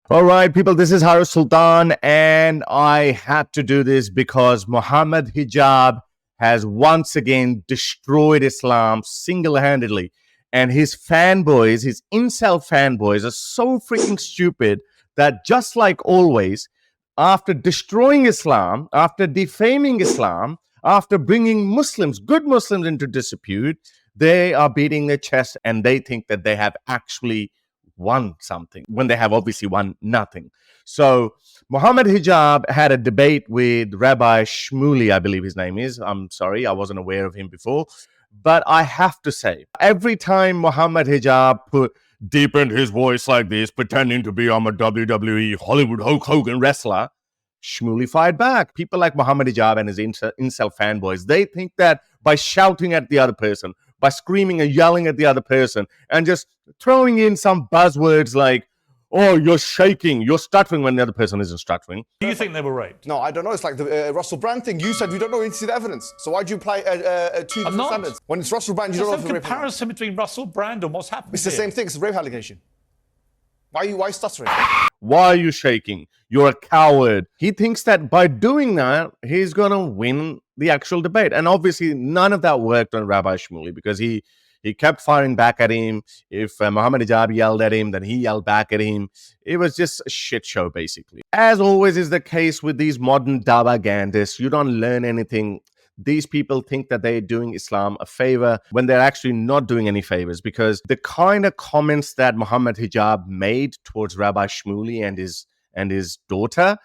All right, people, this is Sultan, and I had to do this because Mohammed Hijab has once again destroyed Islam single-handedly. And his fanboys, his incel fanboys, are so freaking stupid that just like always, after destroying Islam, after defaming Islam, after bringing Muslims, good Muslims into disrepute, they are beating their chest and they think that they have actually won something when they have obviously won nothing. So Mohammed Hijab had a debate with Rabbi Shmuley, I believe his name is. I'm sorry, I wasn't aware of him before. But I have to say, every time Mohammed Hijab deepened his voice like this, pretending to be I'm a WWE Hollywood Hulk Hogan wrestler, Shmuley fired back. People like Mohammed Hijab and his incel fanboys, they think that by shouting at the other person, by screaming and yelling at the other person, and just throwing in some buzzwords like, oh, you're shaking, you're stuttering when the other person isn't stuttering. Do you think they were raped? No, I don't know. It's like the Russell Brand thing. You said we don't know any the evidence. So why do you apply two different standards? When it's Russell Brand, you don't know if it's rape. There's no comparison between Russell Brand and what's happened. It's the same thing. It's a rape allegation. Why stuttering? Why are you shaking? You're a coward. He thinks that by doing that, he's going to win the actual debate. And obviously, none of that worked on Rabbi Shmuley because he kept firing back at him. If Mohammed Hijab yelled at him, then he yelled back at him. It was just a shit show, basically. As always is the case with these modern dawagandists, you don't learn anything. These people think that they're doing Islam a favor when they're actually not doing any favors, because the kind of comments that Mohammed Hijab made towards Rabbi Shmuley and his daughter,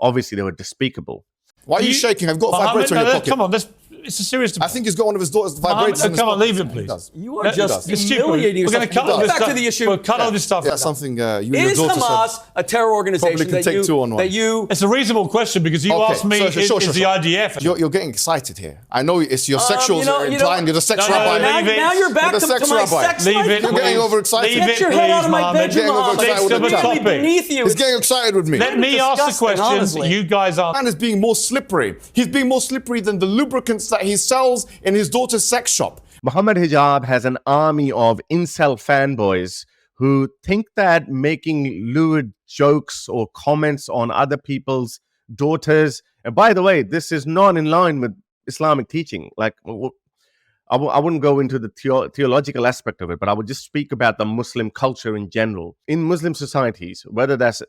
obviously they were despicable. Why are you shaking? I've got a vibrator in your pocket. Come on, it's a serious debate. I think he's got one of his daughter's vibrators. Come on, leave him, please. You are just humiliating yourself. We're going to cut back to the issue. We'll cut all this stuff. Yeah, something you and your Is daughter Hamas said. a terror organization Probably can take two on one. that you... It's a reasonable question because you asked me, is the IDF... You're getting excited here. I know it's your sexuals implying you're the sex rabbi. Now you're back to my sex life. You're getting overexcited. Get your head out of my bedroom, Mohammed. beneath you. He's getting excited with me. Let me ask the questions you guys ask. Man is being more slippery. He's being more slippery than the lubricants that he sells in his daughter's sex shop. Mohammed Hijab has an army of incel fanboys who think that making lewd jokes or comments on other people's daughters, and by the way, this is not in line with Islamic teaching. Like, I wouldn't go into the theological aspect of it, but I would just speak about the Muslim culture in general. In Muslim societies, whether that's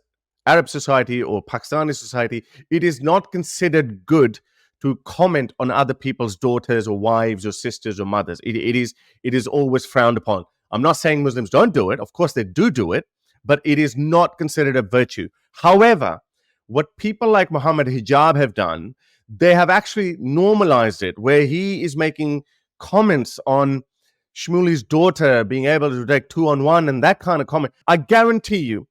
Arab society or Pakistani society, it is not considered good to comment on other people's daughters or wives or sisters or mothers. It is always frowned upon. I'm not saying Muslims don't do it. Of course, they do it, but it is not considered a virtue. However, what people like Mohammed Hijab have done, they have actually normalized it, where he is making comments on Shmuley's daughter being able to take 2-on-1 and that kind of comment. I guarantee you,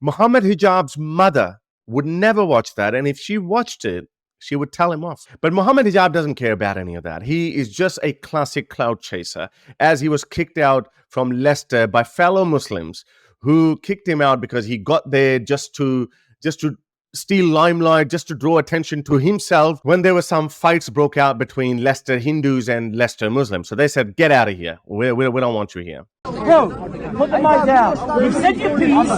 Mohammed Hijab's mother would never watch that. And if she watched it, she would tell him off. But Mohammed Hijab doesn't care about any of that. He is just a classic clout chaser, as he was kicked out from Leicester by fellow Muslims who kicked him out because he got there just to steal limelight, just to draw attention to himself when there were some fights broke out between Leicester Hindus and Leicester Muslims. So they said, get out of here. We don't want you here. Bro, put the mic down. You've said your piece.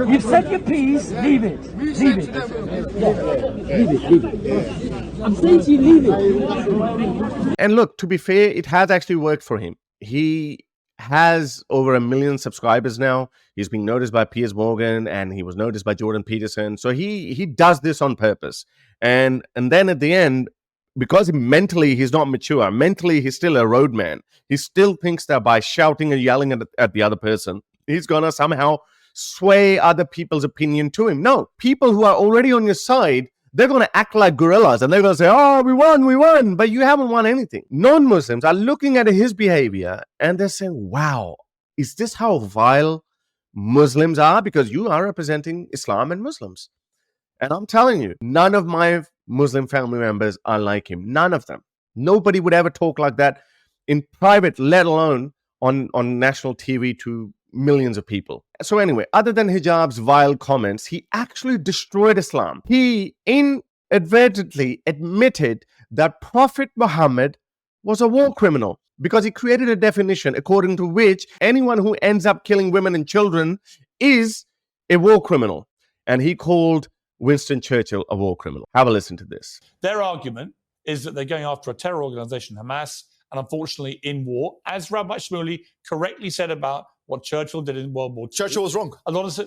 You've said your piece. Leave it. Leave it. Leave it. I'm saying to you, leave it. And look, to be fair, it has actually worked for him. He has over 1 million subscribers now. He's being noticed by Piers Morgan and he was noticed by Jordan Peterson. So he does this on purpose. And then at the end, because mentally he's not mature, mentally he's still a roadman. He still thinks that by shouting and yelling at the other person, he's going to somehow sway other people's opinion to him. No, people who are already on your side, they're going to act like gorillas and they're going to say, oh, we won, but you haven't won anything. Non-Muslims are looking at his behavior and they're saying, wow, is this how vile Muslims are? Because you are representing Islam and Muslims. And I'm telling you, none of my Muslim family members are like him. None of them. Nobody would ever talk like that in private, let alone on national TV to millions of people. So anyway, other than Hijab's vile comments, he actually destroyed Islam. He inadvertently admitted that Prophet Muhammad was a war criminal because he created a definition according to which anyone who ends up killing women and children is a war criminal. and he called Winston Churchill a war criminal. Have a listen to this. Their argument is that they're going after a terror organization, Hamas, and unfortunately in war, as Rabbi Shmuley correctly said about what Churchill did in World War II. Churchill was wrong.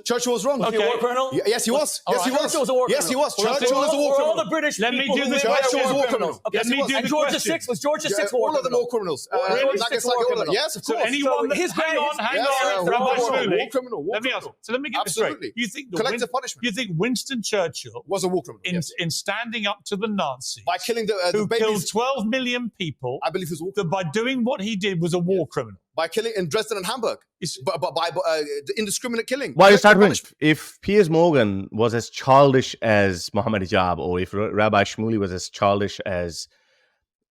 Churchill was wrong. Okay. Was he a war criminal? Yes, he was. Yes, he was. Churchill was a war criminal. Yes, he was. Well, Churchill is a war criminal. All the British Let me people do who the lived question. there Churchill was a war criminal. Okay. Let me do And the George question. VI was George VI a war all of them criminal? war criminals. Really? Nuggets like all of them. Yes, of So course. anyone, his hang on, Yes, Rabbi war Shmuley. criminal. Let me ask. So let me get this straight. Absolutely. You think Collective punishment. You think Winston Churchill Was a war criminal. in standing up to the Nazis, By killing the who killed babies. 12 million people, I believe he was a war that criminal. by doing what he did was a war criminal? By killing in Dresden and Hamburg. By the indiscriminate killing. Why are you starting? If Piers Morgan was as childish as Mohammed Hijab, or if Rabbi Shmuley was as childish as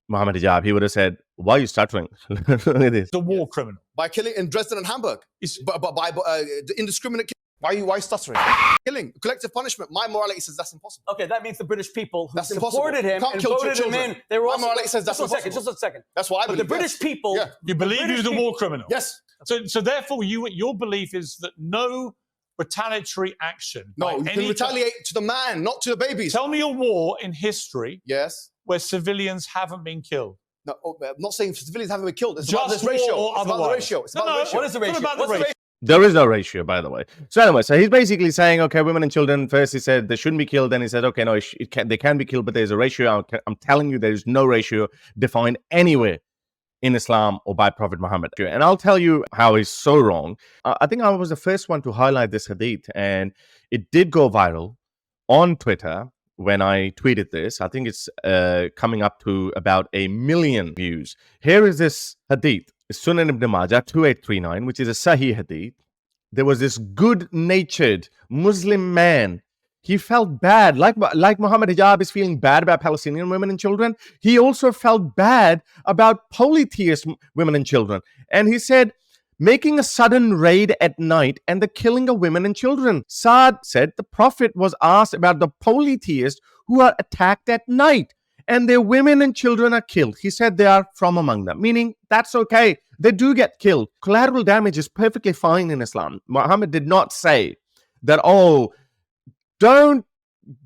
Mohammed Hijab, he would have said, why are you stuttering? Look at this. The war criminal. By killing in Dresden and Hamburg. By the indiscriminate killing. Why are you stuttering? Killing. Collective punishment. My morality says that's impossible. Okay, that means the British people who That's supported him Can't and kill voted him children. in, they were My also... morality says that's just impossible. Just a second. That's what I But believe. the British people... Yeah. You believe he was a war criminal? Yes. So therefore, your belief is that no retaliatory action. No, by you can any retaliate to the man, not to the babies. Tell me a war in history Yes. where civilians haven't been killed. No, I'm not saying civilians haven't been killed. It's Just about this war ratio. or It's about the otherwise? ratio. It's No, about the no, ratio. What is the ratio? about the What's the ratio? ratio? There is no ratio, by the way. So anyway, so he's basically saying, okay, women and children, first he said they shouldn't be killed. Then he said, okay, no, they can be killed, but there's a ratio. I'm telling you, there is no ratio defined anywhere in Islam or by Prophet Muhammad. And I'll tell you how he's so wrong. I think I was the first one to highlight this hadith, and it did go viral on Twitter when I tweeted this. I think it's coming up to about 1 million views. Here is this hadith. Sunan ibn Majah 2839, which is a Sahih hadith. There was this good-natured Muslim man. He felt bad, like Mohammed Hijab is feeling bad about Palestinian women and children. He also felt bad about polytheist women and children. And he said, making a sudden raid at night and the killing of women and children. Saad said the Prophet was asked about the polytheists who are attacked at night and their women and children are killed. He said they are from among them, meaning that's okay. They do get killed. Collateral damage is perfectly fine in Islam. Muhammad did not say that, oh, don't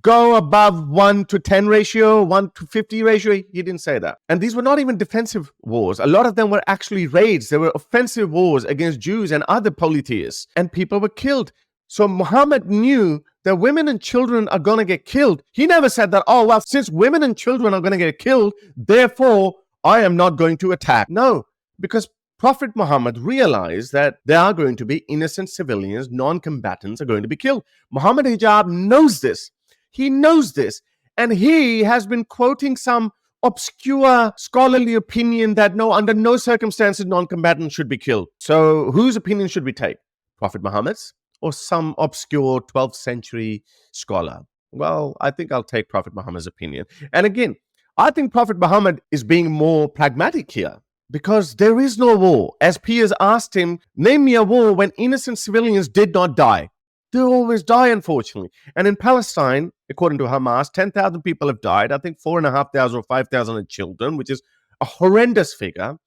go above 1 to 10 ratio, 1 to 50 ratio. He didn't say that. And these were not even defensive wars. A lot of them were actually raids. They were offensive wars against Jews and other polytheists, and people were killed. So Muhammad knew that women and children are going to get killed. He never said that, oh, well, since women and children are going to get killed, therefore I am not going to attack. No, because Prophet Muhammad realized that there are going to be innocent civilians, non-combatants are going to be killed. Mohammed Hijab knows this. He knows this. And he has been quoting some obscure scholarly opinion that no, under no circumstances non-combatants should be killed. So whose opinion should we take? Prophet Muhammad's or some obscure 12th century scholar? Well, I think I'll take Prophet Muhammad's opinion. And again, I think Prophet Muhammad is being more pragmatic here. Because there is no war. As Piers asked him, name me a war when innocent civilians did not die. They always die, unfortunately. And in Palestine, according to Hamas, 10,000 people have died. I think 4,500 or 5,000 are children, which is a horrendous figure.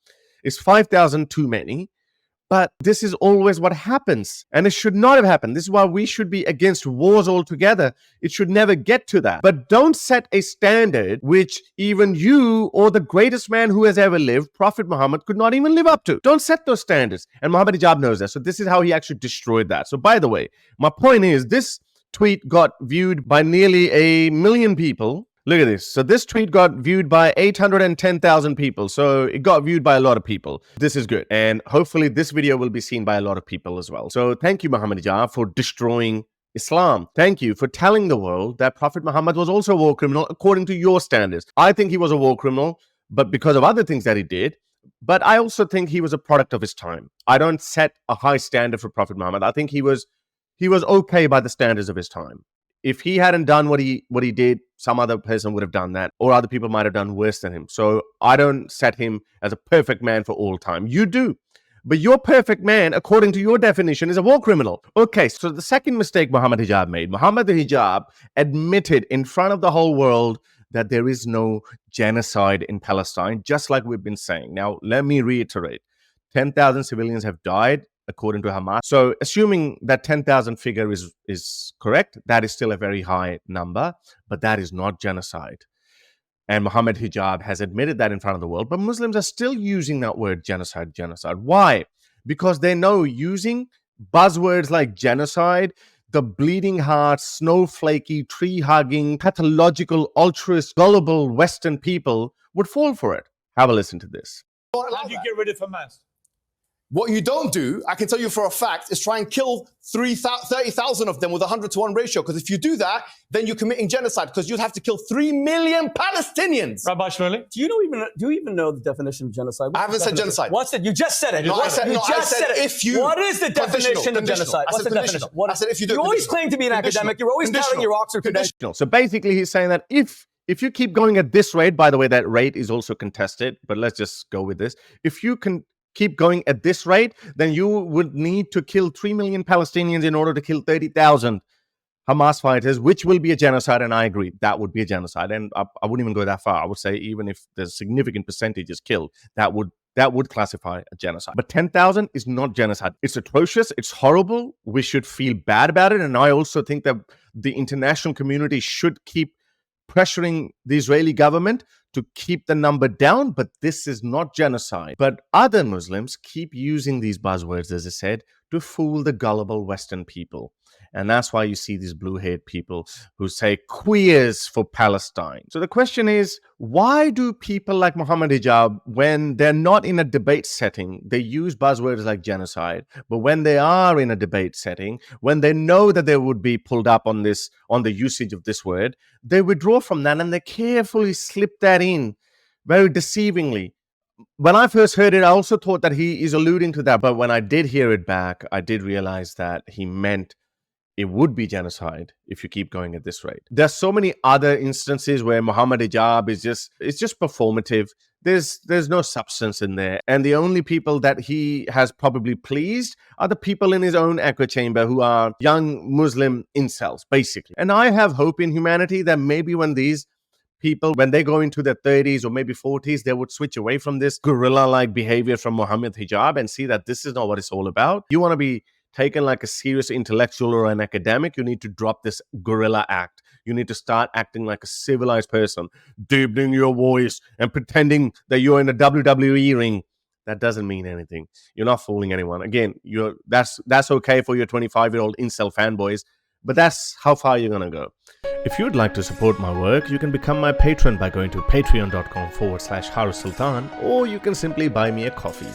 It's 5,000 too many. But this is always what happens. And it should not have happened. This is why we should be against wars altogether. It should never get to that. But don't set a standard which even you or the greatest man who has ever lived, Prophet Muhammad, could not even live up to. Don't set those standards. And Mohammed Hijab knows that. So this is how he actually destroyed that. So by the way, my point is this tweet got viewed by nearly 1 million people. Look at this. So this tweet got viewed by 810,000 people. So it got viewed by a lot of people. This is good. And hopefully this video will be seen by a lot of people as well. So thank you, Mohammed Hijab, for destroying Islam. Thank you for telling the world that Prophet Muhammad was also a war criminal according to your standards. I think he was a war criminal, but because of other things that he did. But I also think he was a product of his time. I don't set a high standard for Prophet Muhammad. I think he was okay by the standards of his time. If he hadn't done what he did, some other person would have done that, or other people might have done worse than him. So I don't set him as a perfect man for all time. You do. But your perfect man, according to your definition, is a war criminal. Okay, so the second mistake Mohammed Hijab made, Mohammed Hijab admitted in front of the whole world that there is no genocide in Palestine, just like we've been saying. Now, let me reiterate. 10,000 civilians have died. according to Hamas. So assuming that 10,000 figure is correct, that is still a very high number, but that is not genocide. And Mohammed Hijab has admitted that in front of the world, but Muslims are still using that word genocide. Why? Because they know using buzzwords like genocide, the bleeding heart, snowflakey, tree-hugging, pathological, altruist, gullible Western people would fall for it. Have a listen to this. How do you get rid of Hamas? What you don't do, I can tell you for a fact, is try and kill 30,000 of them with a 100-to-1 ratio. Because if you do that, then you're committing genocide. Because you'd have to kill 3 million Palestinians. Rabbi Shmuley? Do you even know the definition of genocide? I haven't said genocide. What's it? You just said it. No, I said if you. What is the definition of genocide? What's the definition? I said if you do. You always claim to be an academic. You're always touting your Oxford credentials. So basically, he's saying that if you keep going at this rate, by the way, that rate is also contested, but let's just go with this. If you can keep going at this rate, then you would need to kill 3 million Palestinians in order to kill 30,000 Hamas fighters, which will be a genocide. And I agree, that would be a genocide. And I wouldn't even go that far. I would say even if there's significant percentages killed, that would classify a genocide. But 10,000 is not genocide. It's atrocious. It's horrible. We should feel bad about it. And I also think that the international community should keep pressuring the Israeli government to keep the number down, but this is not genocide. But other Muslims keep using these buzzwords, as I said, to fool the gullible Western people. And that's why you see these blue-haired people who say queers for Palestine. So the question is, why do people like Mohammed Hijab, when they're not in a debate setting, they use buzzwords like genocide, but when they are in a debate setting, when they know that they would be pulled up on the usage of this word, they withdraw from that and they carefully slip that in very deceivingly. When I first heard it, I also thought that he is alluding to that. But when I did hear it back, I did realize that he meant it would be genocide if you keep going at this rate. There's so many other instances where Mohammed Hijab is just performative. There's no substance in there. And the only people that he has probably pleased are the people in his own echo chamber who are young Muslim incels, basically. And I have hope in humanity that maybe when these people, when they go into their 30s or maybe 40s, they would switch away from this gorilla-like behavior from Mohammed Hijab and see that this is not what it's all about. You want to be taken like a serious intellectual or an academic, you need to drop this gorilla act. You need to start acting like a civilized person, deepening your voice and pretending that you're in a WWE ring. That doesn't mean anything. You're not fooling anyone. Again, that's okay for your 25-year-old incel fanboys, but that's how far you're going to go. If you'd like to support my work, you can become my patron by going to patreon.com/Sultan, or you can simply buy me a coffee.